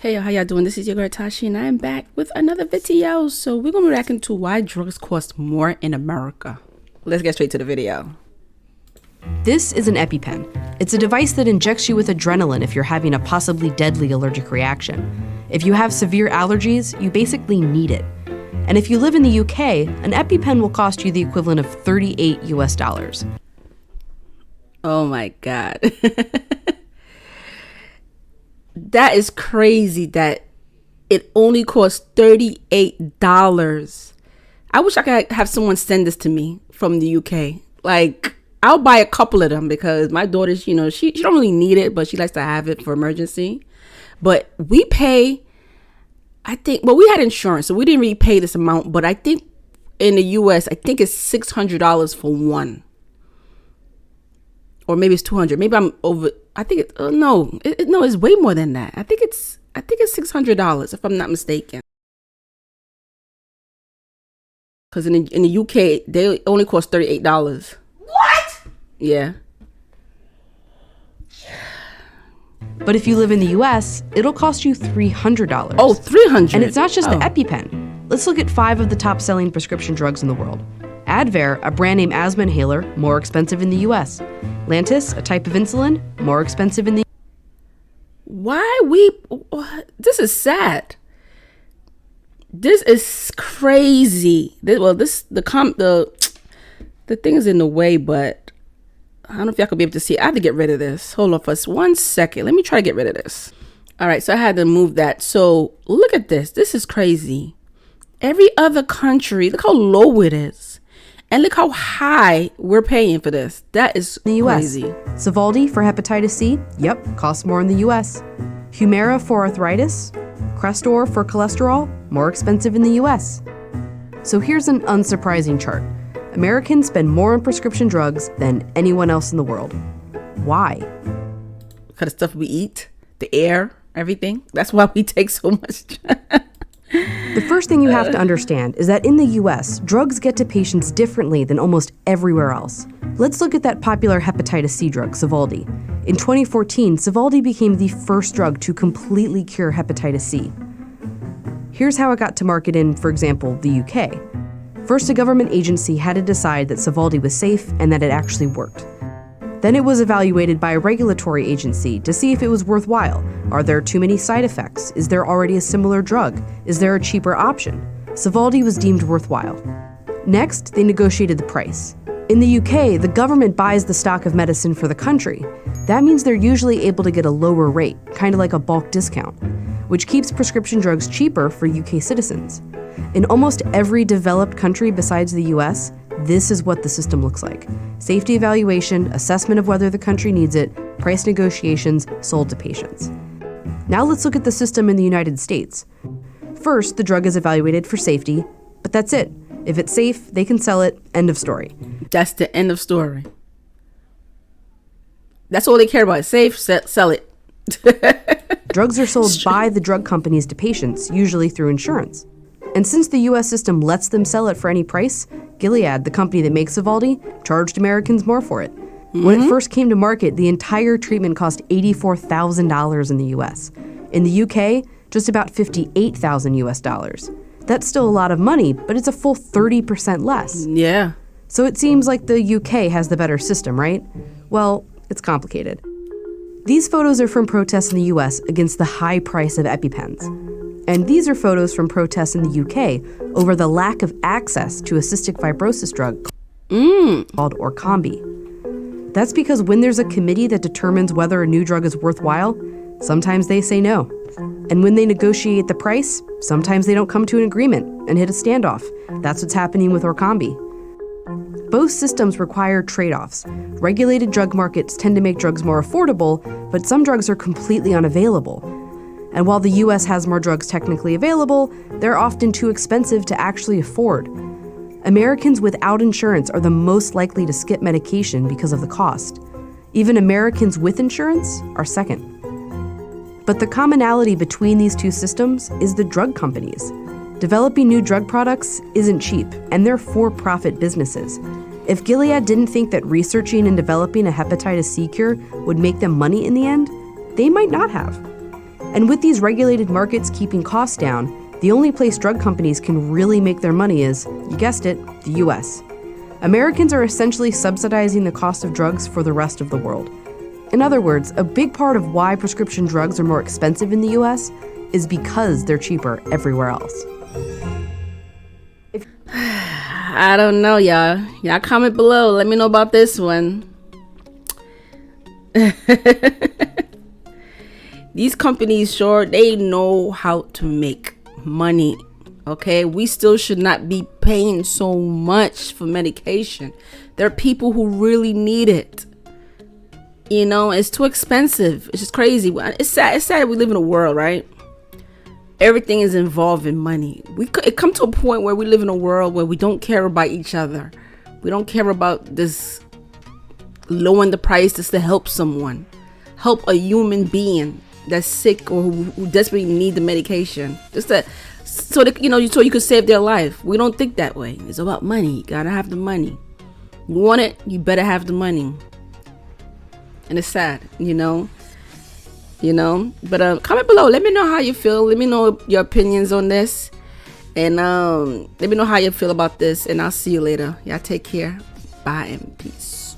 Hey, how y'all doing? This is your girl Tysheen, and I'm back with another video. So we're going to be reacting to why drugs cost more in America. Let's get straight to the video. This is an EpiPen. It's a device that injects you with adrenaline if you're having a possibly deadly allergic reaction. If you have severe allergies, you basically need it. And if you live in the UK, an EpiPen will cost you the equivalent of $38 US. Oh my God. That is crazy that it only costs $38. I wish I could have someone send this to me from the UK. Like, I'll buy a couple of them because my daughter's, she don't really need it, but she likes to have it for emergency. But we pay, we had insurance, so we didn't really pay this amount. But I think in the US, I think it's $600 for one. Or maybe it's $200. Maybe I'm over. I think it's it's way more than that. I think it's $600 if I'm not mistaken. Because in the UK they only cost $38. What? Yeah. But if you live in the US, it'll cost you $300. Oh, $300. And it's not just the EpiPen. Let's look at 5 of the top selling prescription drugs in the world. Advair, a brand name asthma inhaler, more expensive in the US. Lantus, a type of insulin, more expensive in the This is sad. This is crazy. The thing is in the way, but I don't know if y'all could be able to see it. I have to get rid of this. Hold on for us 1 second. Let me try to get rid of this. All right, so I had to move that. So look at this. This is crazy. Every other country, look how low it is. And look how high we're paying for this. That is crazy. Sovaldi for hepatitis C, costs more in the US. Humira for arthritis, Crestor for cholesterol, more expensive in the US. So here's an unsurprising chart. Americans spend more on prescription drugs than anyone else in the world. Why? Because of stuff we eat, the air, everything. That's why we take so much. The first thing you have to understand is that in the US, drugs get to patients differently than almost everywhere else. Let's look at that popular hepatitis C drug, Sovaldi. In 2014, Sovaldi became the first drug to completely cure hepatitis C. Here's how it got to market in, for example, the UK. First, a government agency had to decide that Sovaldi was safe and that it actually worked. Then it was evaluated by a regulatory agency to see if it was worthwhile. Are there too many side effects? Is there already a similar drug? Is there a cheaper option? Sovaldi was deemed worthwhile. Next, they negotiated the price. In the UK, the government buys the stock of medicine for the country. That means they're usually able to get a lower rate, kind of like a bulk discount, which keeps prescription drugs cheaper for UK citizens. In almost every developed country besides the US, this is what the system looks like. Safety evaluation, assessment of whether the country needs it, price negotiations, sold to patients. Now let's look at the system in the United States. First, the drug is evaluated for safety, but that's it. If it's safe, they can sell it, end of story. That's the end of story. That's all they care about. Safe, sell it. Drugs are sold by the drug companies to patients, usually through insurance. And since the US system lets them sell it for any price, Gilead, the company that makes Sovaldi, charged Americans more for it. When it first came to market, the entire treatment cost $84,000 in the US. In the UK, just about $58,000 US. That's still a lot of money, but it's a full 30% less. Yeah. So it seems like the UK has the better system, right? Well, it's complicated. These photos are from protests in the US against the high price of EpiPens. And these are photos from protests in the UK over the lack of access to a cystic fibrosis drug called Orane. That's because when there's a committee that determines whether a new drug is worthwhile, sometimes they say no. And when they negotiate the price, sometimes they don't come to an agreement and hit a standoff. That's what's happening with Orane. Both systems require trade-offs. Regulated drug markets tend to make drugs more affordable, but some drugs are completely unavailable. And while the US has more drugs technically available, they're often too expensive to actually afford. Americans without insurance are the most likely to skip medication because of the cost. Even Americans with insurance are second. But the commonality between these two systems is the drug companies. Developing new drug products isn't cheap, and they're for-profit businesses. If Gilead didn't think that researching and developing a hepatitis C cure would make them money in the end, they might not have. And with these regulated markets keeping costs down, the only place drug companies can really make their money is, you guessed it, the US. Americans are essentially subsidizing the cost of drugs for the rest of the world. In other words, a big part of why prescription drugs are more expensive in the US is because they're cheaper everywhere else. I don't know, y'all. Y'all comment below. Let me know about this one. These companies, sure, they know how to make money. Okay, we still should not be paying so much for medication. There are people who really need it. You know, it's too expensive. It's just crazy. It's sad. It's sad we live in a world, right? Everything is involved in money. It come to a point where we live in a world where we don't care about each other. We don't care about this lowering the price just to help someone, help a human being that's sick or who desperately need the medication, just that so that, so you could save their life. We don't think that way. It's about money. You gotta have the money. You want it, you better have the money. And it's sad, But comment below. Let me know how you feel. Let me know your opinions on this, and let me know how you feel about this. And I'll see you later. Y'all take care. Bye and peace.